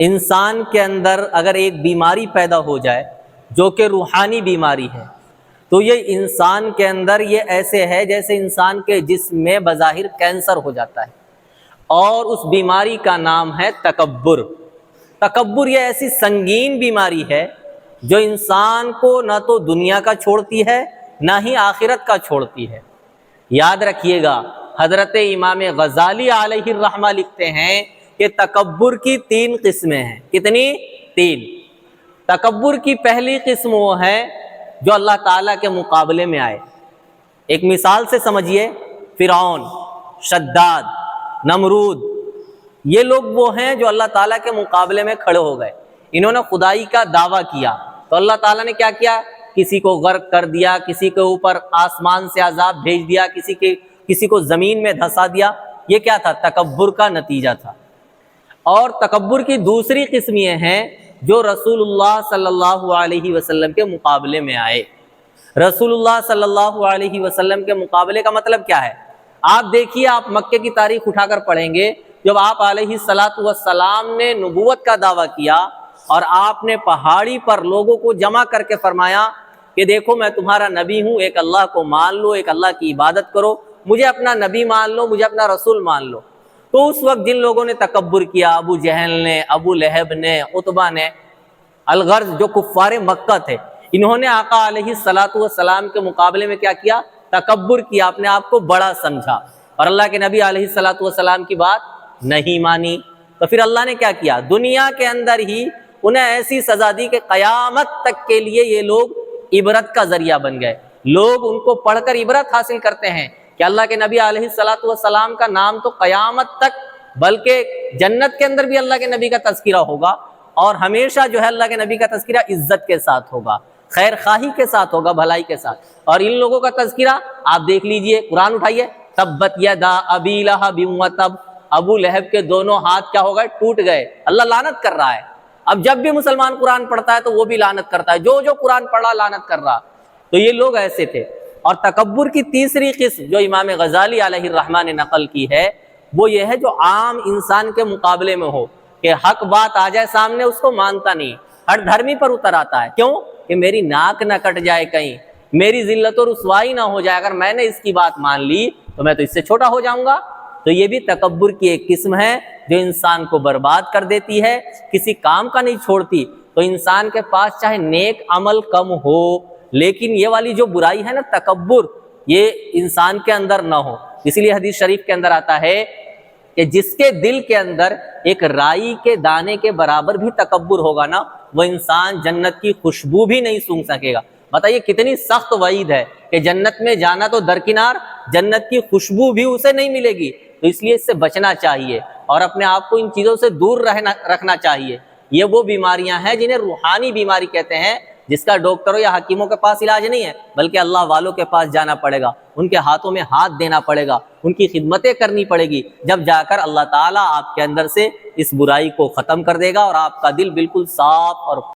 انسان کے اندر اگر ایک بیماری پیدا ہو جائے جو کہ روحانی بیماری ہے، تو یہ انسان کے اندر یہ ایسے ہے جیسے انسان کے جسم میں بظاہر کینسر ہو جاتا ہے، اور اس بیماری کا نام ہے تکبر۔ تکبر یہ ایسی سنگین بیماری ہے جو انسان کو نہ تو دنیا کا چھوڑتی ہے نہ ہی آخرت کا چھوڑتی ہے۔ یاد رکھیے گا، حضرت امام غزالی علیہ الرحمہ لکھتے ہیں کہ تکبر کی 3 قسمیں ہیں۔ کتنی؟ 3۔ تکبر کی پہلی قسم وہ ہے جو اللہ تعالیٰ کے مقابلے میں آئے۔ ایک مثال سے سمجھیے، فرعون، شداد، نمرود، یہ لوگ وہ ہیں جو اللہ تعالیٰ کے مقابلے میں کھڑے ہو گئے۔ انہوں نے خدائی کا دعویٰ کیا تو اللہ تعالیٰ نے کیا کیا؟ کسی کو غرق کر دیا، کسی کے اوپر آسمان سے عذاب بھیج دیا، کسی کو زمین میں دھسا دیا۔ یہ کیا تھا؟ تکبر کا نتیجہ تھا۔ اور تکبر کی دوسری قسم یہ ہیں جو رسول اللہ صلی اللہ علیہ وسلم کے مقابلے میں آئے۔ رسول اللہ صلی اللہ علیہ وسلم کے مقابلے کا مطلب کیا ہے؟ آپ دیکھیے، آپ مکے کی تاریخ اٹھا کر پڑھیں گے، جب آپ علیہ السلام نے نبوت کا دعویٰ کیا اور آپ نے پہاڑی پر لوگوں کو جمع کر کے فرمایا کہ دیکھو میں تمہارا نبی ہوں، ایک اللہ کو مان لو، ایک اللہ کی عبادت کرو، مجھے اپنا نبی مان لو، مجھے اپنا رسول مان لو۔ تو اس وقت جن لوگوں نے تکبر کیا، ابو جہل نے، ابو لہب نے، عتبہ نے، الغرض جو کفار مکہ تھے، انہوں نے آقا علیہ السلام کے مقابلے میں کیا کیا؟ تکبر کیا، اپنے آپ کو بڑا سمجھا اور اللہ کے نبی علیہ السلام کی بات نہیں مانی۔ تو پھر اللہ نے کیا کیا؟ دنیا کے اندر ہی انہیں ایسی سزا دی کہ قیامت تک کے لیے یہ لوگ عبرت کا ذریعہ بن گئے۔ لوگ ان کو پڑھ کر عبرت حاصل کرتے ہیں کہ اللہ کے نبی علیہ السلام کا نام تو قیامت تک، بلکہ جنت کے اندر بھی اللہ کے نبی کا تذکرہ ہوگا، اور ہمیشہ جو ہے اللہ کے نبی کا تذکرہ عزت کے ساتھ ہوگا، خیر خواہی کے ساتھ ہوگا، بھلائی کے ساتھ۔ اور ان لوگوں کا تذکرہ آپ دیکھ لیجئے، قرآن اٹھائیے، تبت یدا ابی لہب وتب، ابو لہب کے دونوں ہاتھ کیا ہو گئے؟ ٹوٹ گئے۔ اللہ لعنت کر رہا ہے۔ اب جب بھی مسلمان قرآن پڑھتا ہے تو وہ بھی لعنت کرتا ہے، جو قرآن پڑھا لعنت کر رہا۔ تو یہ لوگ ایسے تھے۔ اور تکبر کی تیسری قسم جو امام غزالی علیہ الرحمہ نے نقل کی ہے، وہ یہ ہے جو عام انسان کے مقابلے میں ہو، کہ حق بات آ جائے سامنے اس کو مانتا نہیں، ہر دھرمی پر اتر آتا ہے۔ کیوں؟ کہ میری ناک نہ کٹ جائے کہیں، میری ذلت و رسوائی نہ ہو جائے، اگر میں نے اس کی بات مان لی تو میں تو اس سے چھوٹا ہو جاؤں گا۔ تو یہ بھی تکبر کی ایک قسم ہے جو انسان کو برباد کر دیتی ہے، کسی کام کا نہیں چھوڑتی۔ تو انسان کے پاس چاہے نیک عمل کم ہو، لیکن یہ والی جو برائی ہے نا، تکبر، یہ انسان کے اندر نہ ہو۔ اس لیے حدیث شریف کے اندر آتا ہے کہ جس کے دل کے اندر ایک رائی کے دانے کے برابر بھی تکبر ہوگا نا، وہ انسان جنت کی خوشبو بھی نہیں سونگھ سکے گا۔ بتائیے کتنی سخت وعید ہے کہ جنت میں جانا تو درکنار، جنت کی خوشبو بھی اسے نہیں ملے گی۔ تو اس لیے اس سے بچنا چاہیے اور اپنے آپ کو ان چیزوں سے دور رکھنا چاہیے۔ یہ وہ بیماریاں ہیں جنہیں روحانی بیماری کہتے ہیں، جس کا ڈاکٹروں یا حکیموں کے پاس علاج نہیں ہے، بلکہ اللہ والوں کے پاس جانا پڑے گا، ان کے ہاتھوں میں ہاتھ دینا پڑے گا، ان کی خدمتیں کرنی پڑے گی، جب جا کر اللہ تعالیٰ آپ کے اندر سے اس برائی کو ختم کر دے گا اور آپ کا دل بالکل صاف اور